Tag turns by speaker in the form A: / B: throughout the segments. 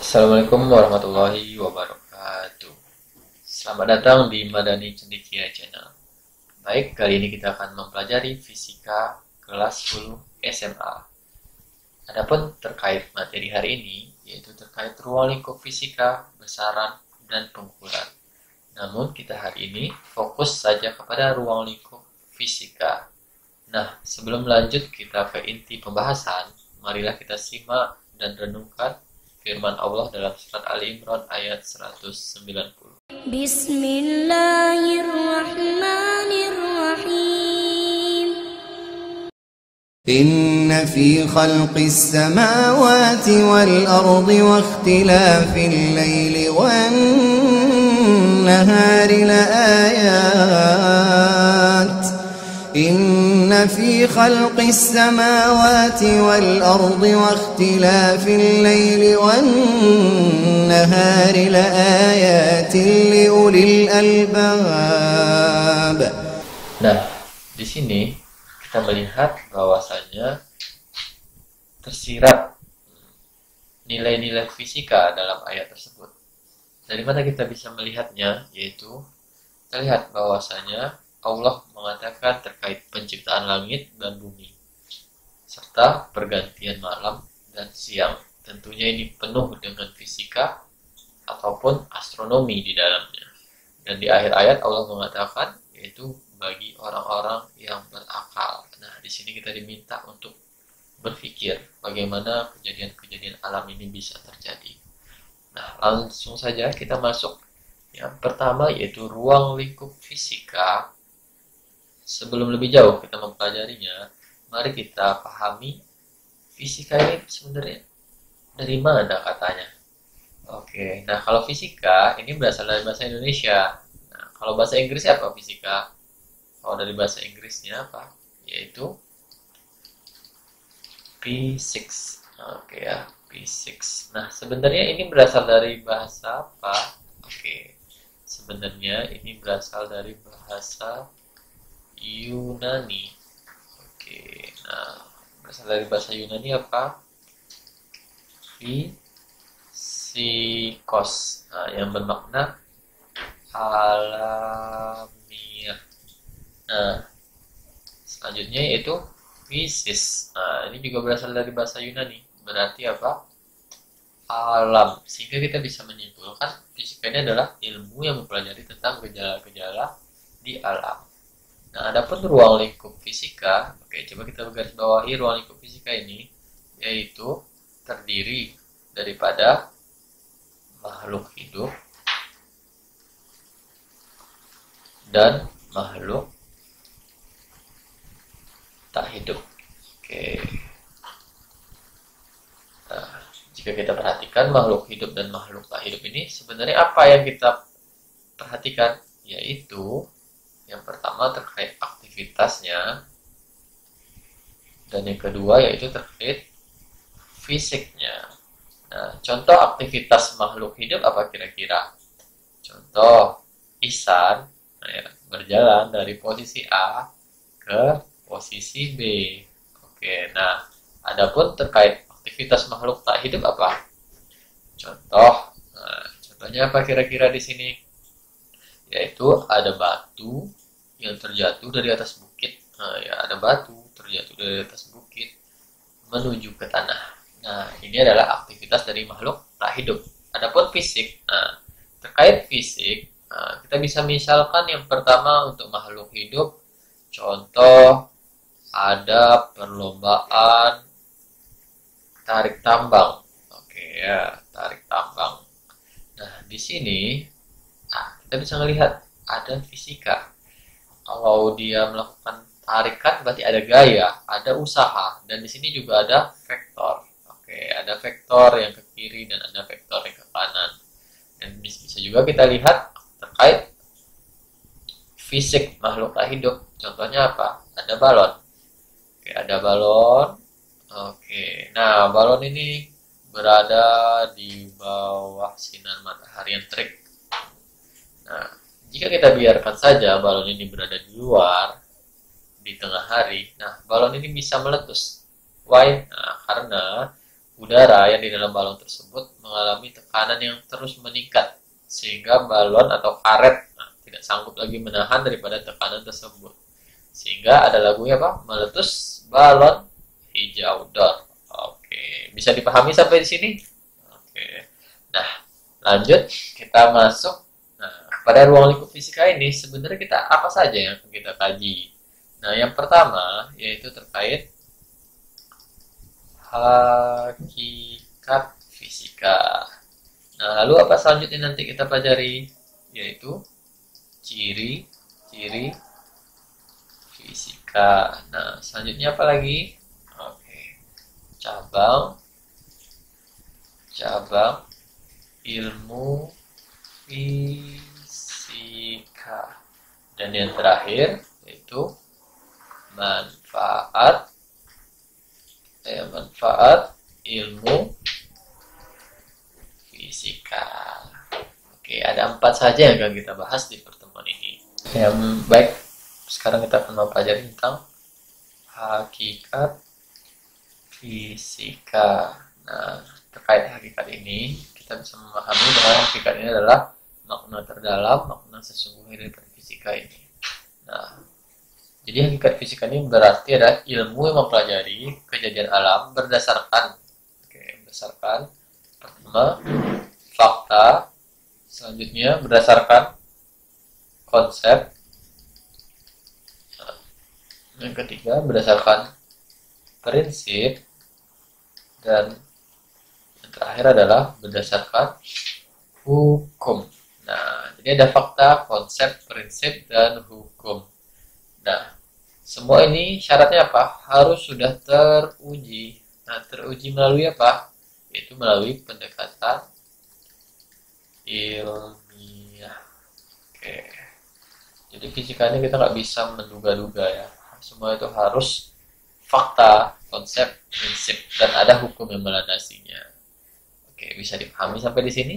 A: Assalamualaikum warahmatullahi wabarakatuh. Selamat datang di Madani Cendekia Channel. Baik, kali ini kita akan mempelajari fisika kelas 10 SMA. Adapun terkait materi hari ini, yaitu terkait ruang lingkup fisika, besaran, dan pengukuran. Namun kita hari ini fokus saja kepada ruang lingkup fisika. Nah, sebelum lanjut kita ke inti pembahasan, marilah kita simak dan renungkan firman Allah dalam surat Ali Imran ayat 190.
B: Bismillahirrahmanirrahim. Inna fi khalqis samawati wal ardi wa ikhtilafil laili wan nahari la ayat. إن في خلق السماوات والأرض واختلاف الليل والنهار لآيات لأولي الألباب.
A: Nah, di sini kita melihat bahwasanya tersirat nilai-nilai fisika dalam ayat tersebut. Dari mana kita bisa melihatnya? Yaitu terlihat bahwasanya Allah mengatakan terkait penciptaan langit dan bumi serta pergantian malam dan siang. Tentunya ini penuh dengan fisika ataupun astronomi di dalamnya. Dan di akhir ayat Allah mengatakan yaitu bagi orang-orang yang berakal. Nah, di sini kita diminta untuk berpikir bagaimana kejadian-kejadian alam ini bisa terjadi. Nah, langsung saja kita masuk. Yang pertama yaitu ruang lingkup fisika. Sebelum lebih jauh kita mempelajarinya, mari kita pahami fisika ini sebenarnya dari mana katanya. Oke, nah kalau fisika ini berasal dari bahasa Indonesia. Nah, kalau bahasa Inggris apa fisika? Kalau dari bahasa Inggrisnya apa? Yaitu physics. Oke ya, physics. Nah, sebenarnya ini berasal dari bahasa apa? Oke, sebenarnya ini berasal dari bahasa Yunani. Oke, nah berasal dari bahasa Yunani apa? Physikos. Nah, yang bermakna alamiah. Nah, selanjutnya yaitu physis. Nah, ini juga berasal dari bahasa Yunani. Berarti apa? Alam. Sehingga kita bisa menyimpulkan fisika ini adalah ilmu yang mempelajari tentang gejala-gejala di alam. Nah, adapun ruang lingkup fisika, oke, coba kita garis bawahi ruang lingkup fisika ini, yaitu terdiri daripada makhluk hidup dan makhluk tak hidup. Oke. Nah, jika kita perhatikan makhluk hidup dan makhluk tak hidup ini, sebenarnya apa yang kita perhatikan? Yaitu yang pertama terkait aktivitasnya, dan yang kedua yaitu terkait fisiknya. Nah, contoh aktivitas makhluk hidup apa kira-kira? Contoh, Ihsan berjalan dari posisi A ke posisi B. Oke, nah, adapun terkait aktivitas makhluk tak hidup apa? Contohnya apa kira-kira di sini? Yaitu ada batu yang terjatuh dari atas bukit. Nah, ya, ada batu terjatuh dari atas bukit menuju ke tanah. Nah, ini adalah aktivitas dari makhluk tak hidup. Adapun fisik, nah, terkait fisik, nah, kita bisa misalkan yang pertama untuk makhluk hidup, contoh ada perlombaan tarik tambang. Oke ya, tarik tambang. Nah, di sini kita bisa melihat ada fisika. Kalau dia melakukan tarikan berarti ada gaya, ada usaha, dan di sini juga ada vektor. Oke, ada vektor yang ke kiri dan ada vektor yang ke kanan. Dan bisa juga kita lihat terkait fisik makhluk tak hidup. Contohnya apa? Ada balon. Oke, ada balon. Oke, nah balon ini berada di bawah sinar matahari yang terik. Nah, jika kita biarkan saja balon ini berada di luar, di tengah hari, nah balon ini bisa meletus. Why? Nah, karena udara yang di dalam balon tersebut mengalami tekanan yang terus meningkat sehingga balon atau karet tidak sanggup lagi menahan daripada tekanan tersebut. Sehingga ada lagunya apa? Meletus balon hijau door. Oke, bisa dipahami sampai di sini? Oke. Nah, lanjut kita masuk. Nah, pada ruang lingkup fisika ini sebenarnya kita apa saja yang akan kita kaji? Nah, yang pertama yaitu terkait hakikat fisika. Nah, lalu apa selanjutnya nanti kita pelajari? Yaitu ciri-ciri fisika. Nah, selanjutnya apa lagi? Oke. Cabang ilmu fisika. Dan yang terakhir yaitu manfaat ilmu fisika. Oke, ada 4 saja yang akan kita bahas di pertemuan ini. Yang baik, sekarang kita akan mempelajari tentang hakikat fisika. Nah, terkait hakikat ini, kita bisa memahami bahwa hakikat ini adalah makna terdalam, makna sesungguhnya dari fisika ini. Nah, jadi hakikat fisika ini berarti adalah ilmu yang mempelajari kejadian alam berdasarkan pertama fakta, selanjutnya berdasarkan konsep, yang ketiga berdasarkan prinsip, dan yang terakhir adalah berdasarkan hukum. Nah, jadi ada fakta, konsep, prinsip, dan hukum. Nah, semua ini syaratnya apa? Harus sudah teruji. Nah, teruji melalui apa? Yaitu melalui pendekatan ilmiah. Oke. Jadi fisika ini kita nggak bisa menduga-duga ya. Semua itu harus fakta, konsep, prinsip, dan ada hukum yang melandasinya. Oke, bisa dipahami sampai di sini?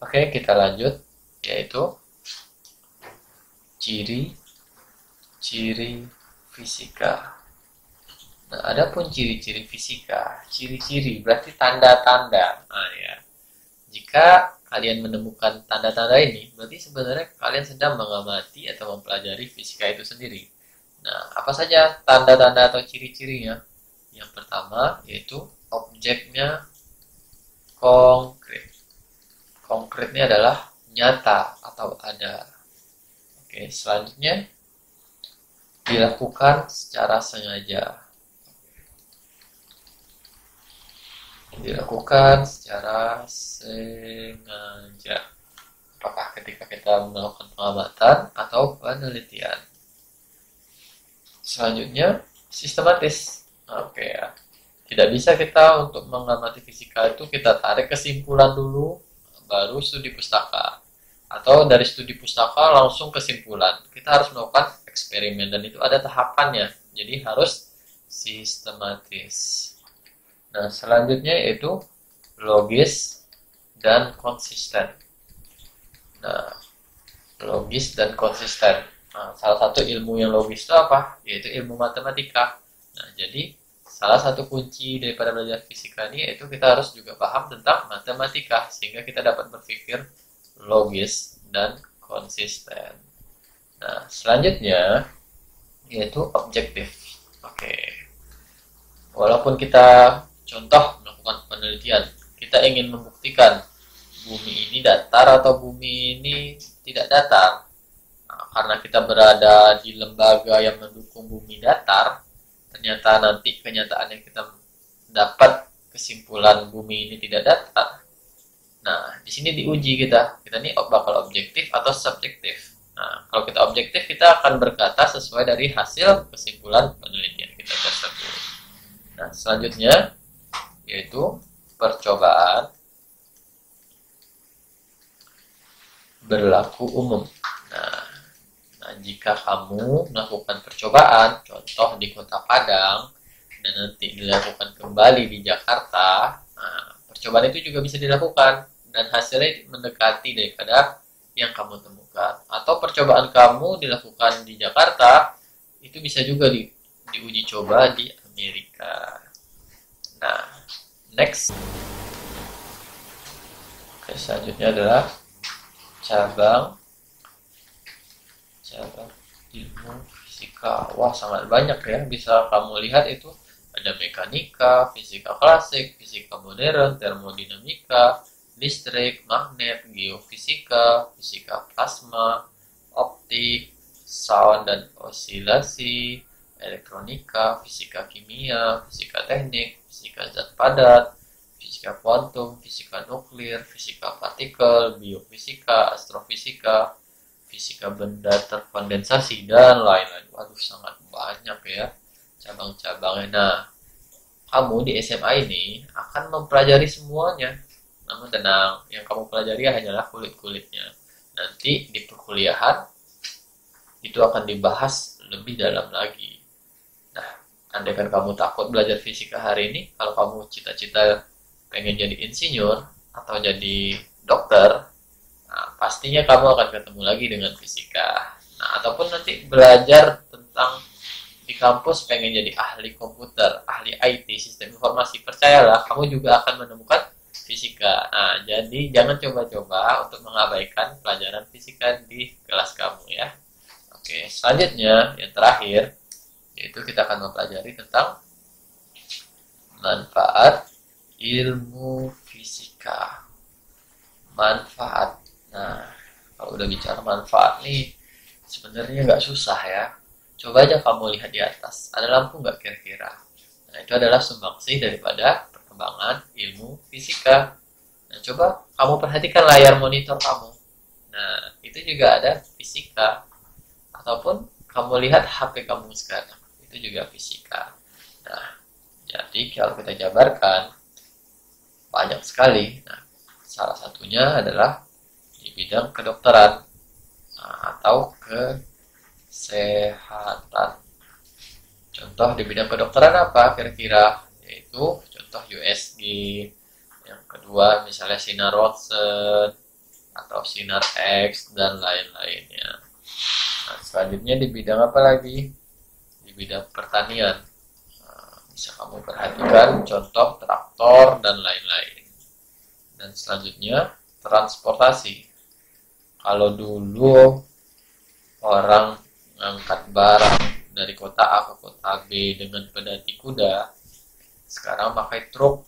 A: Oke, kita lanjut, yaitu ciri fisika. Nah, adapun ciri-ciri fisika, ciri-ciri berarti tanda-tanda. Nah, ya. Jika kalian menemukan tanda-tanda ini, berarti sebenarnya kalian sedang mengamati atau mempelajari fisika itu sendiri. Nah, apa saja tanda-tanda atau ciri-cirinya? Yang pertama yaitu objeknya konkret. Konkretnya adalah nyata atau ada. Oke, selanjutnya dilakukan secara sengaja. Dilakukan secara sengaja. Apakah ketika kita melakukan pengamatan atau penelitian? Selanjutnya sistematis. Oke ya. Tidak bisa kita untuk mengamati fisika itu kita tarik kesimpulan dulu baru studi pustaka. Atau dari studi pustaka langsung kesimpulan. Kita harus melakukan eksperimen dan itu ada tahapannya. Jadi harus sistematis. Nah, selanjutnya yaitu logis dan konsisten. Nah, logis dan konsisten. Nah, salah satu ilmu yang logis itu apa? Yaitu ilmu matematika. Nah, jadi salah satu kunci daripada belajar fisika ini yaitu kita harus juga paham tentang matematika sehingga kita dapat berpikir logis dan konsisten. Nah, selanjutnya yaitu objektif. Oke. Walaupun kita contoh melakukan penelitian, kita ingin membuktikan bumi ini datar atau bumi ini tidak datar. Nah, karena kita berada di lembaga yang mendukung bumi datar, ternyata nanti kenyataannya kita dapat kesimpulan bumi ini tidak datar. Nah, di sini diuji kita ini bakal objektif atau subjektif. Nah, kalau kita objektif, kita akan berkata sesuai dari hasil kesimpulan penelitian kita tersebut. Nah, selanjutnya yaitu percobaan berlaku umum. Nah, jika kamu melakukan percobaan, contoh di Kota Padang, dan nanti dilakukan kembali di Jakarta, nah, percobaan itu juga bisa dilakukan dan hasilnya mendekati daripada yang kamu temukan. Atau percobaan kamu dilakukan di Jakarta, itu bisa juga diuji coba di Amerika. Nah, next. Oke, selanjutnya adalah cabang ilmu fisika. Wah, sangat banyak ya, bisa kamu lihat itu ada mekanika, fisika klasik, fisika modern, termodinamika, listrik, magnet, geofisika, fisika plasma, optik, sound dan osilasi, elektronika, fisika kimia, fisika teknik, fisika zat padat, fisika kuantum, fisika nuklir, fisika partikel, biofisika, astrofisika, fisika benda terkondensasi, dan lain-lain. Waduh, sangat banyak ya cabang-cabangnya. Nah, kamu di SMA ini akan mempelajari semuanya. Namun tenang, yang kamu pelajari hanyalah kulit-kulitnya. Nanti di perkuliahan itu akan dibahas lebih dalam lagi. Nah, andaikan kamu takut belajar fisika hari ini, kalau kamu cita-cita pengen jadi insinyur atau jadi dokter, nah, pastinya kamu akan ketemu lagi dengan fisika. Nah, ataupun nanti belajar tentang di kampus pengen jadi ahli komputer, ahli IT, sistem informasi, percayalah kamu juga akan menemukan fisika. Nah, jadi jangan coba-coba untuk mengabaikan pelajaran fisika di kelas kamu ya. Oke, selanjutnya yang terakhir yaitu kita akan mempelajari tentang manfaat ilmu fisika. Manfaat. Nah, kalau udah bicara manfaat nih, sebenarnya nggak susah ya. Coba aja kamu lihat di atas, ada lampu nggak kira-kira? Nah, itu adalah sumbangsih daripada perkembangan ilmu fisika. Nah, coba kamu perhatikan layar monitor kamu. Nah, itu juga ada fisika. Ataupun kamu lihat HP kamu sekarang, itu juga fisika. Nah, jadi kalau kita jabarkan, banyak sekali. Nah, salah satunya adalah di bidang kedokteran atau kesehatan. Contoh di bidang kedokteran apa kira-kira? Yaitu contoh USG. Yang kedua misalnya sinar Watson atau sinar X dan lain-lainnya. Nah, selanjutnya di bidang apa lagi? Di bidang pertanian. Bisa kamu perhatikan contoh traktor dan lain-lain. Dan selanjutnya transportasi. Kalau dulu orang ngangkat barang dari kota A ke kota B dengan pedati kuda, sekarang pakai truk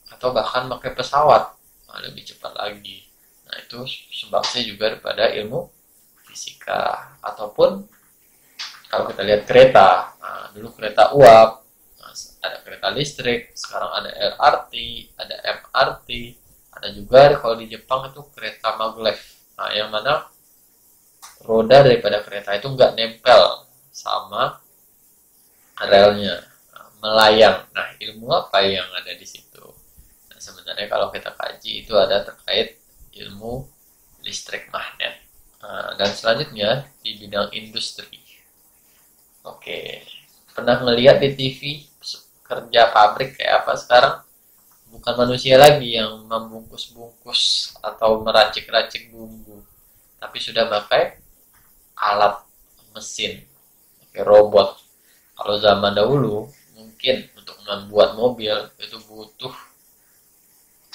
A: atau bahkan pakai pesawat. Nah, lebih cepat lagi. Nah, itu sumbangsih juga daripada ilmu fisika. Ataupun kalau kita lihat kereta, nah, dulu kereta uap, nah, ada kereta listrik, sekarang ada LRT, ada MRT, ada juga kalau di Jepang itu kereta maglev. Nah, yang mana roda daripada kereta itu nggak nempel sama relnya, melayang. Nah, ilmu apa yang ada di situ? Nah, sebenarnya kalau kita kaji itu ada terkait ilmu listrik magnet. Nah, dan selanjutnya di bidang industri. Oke, pernah ngelihat di TV kerja pabrik kayak apa sekarang? Bukan manusia lagi yang membungkus-bungkus atau meracik-racik bumbu, tapi sudah pakai alat mesin, pakai robot. Kalau zaman dahulu mungkin untuk membuat mobil itu butuh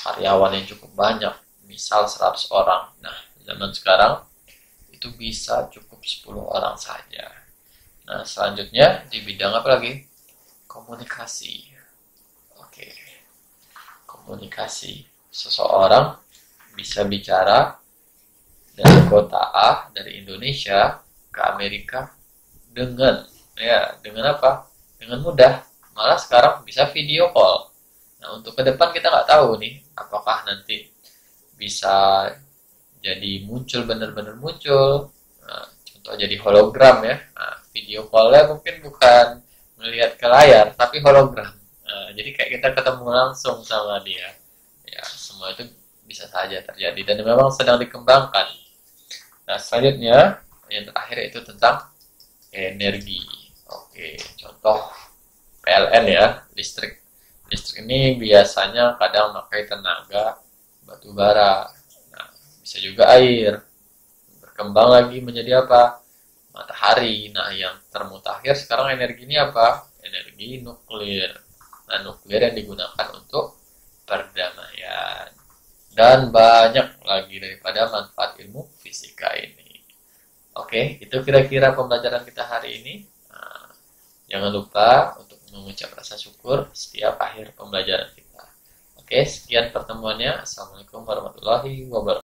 A: karyawan yang cukup banyak, misal 100 orang. Nah, zaman sekarang itu bisa cukup 10 orang saja. Nah, selanjutnya di bidang apa lagi? Komunikasi. Oke. Komunikasi. Seseorang bisa bicara dari kota A, dari Indonesia ke Amerika dengan apa? Dengan mudah. Malah sekarang bisa video call. Nah, untuk ke depan kita nggak tahu nih, apakah nanti bisa jadi muncul, benar-benar muncul. Nah, contoh jadi hologram ya. Nah, video call-nya mungkin bukan melihat ke layar, tapi hologram. Nah, jadi kayak kita ketemu langsung sama dia. Ya, semua itu bisa saja terjadi dan memang sedang dikembangkan. Nah, selanjutnya yang terakhir itu tentang energi. Oke, contoh PLN ya, listrik. Listrik ini biasanya kadang pakai tenaga batu bara. Nah, bisa juga air. Berkembang lagi menjadi apa? Matahari. Nah, yang termutakhir sekarang energi ini apa? Energi nuklir. nuklir yang digunakan untuk perdamaian. Dan banyak lagi daripada manfaat ilmu fisika ini. Oke, itu kira-kira pembelajaran kita hari ini. Nah, jangan lupa untuk mengucap rasa syukur setiap akhir pembelajaran kita. Oke, sekian pertemuannya. Assalamualaikum warahmatullahi wabarakatuh.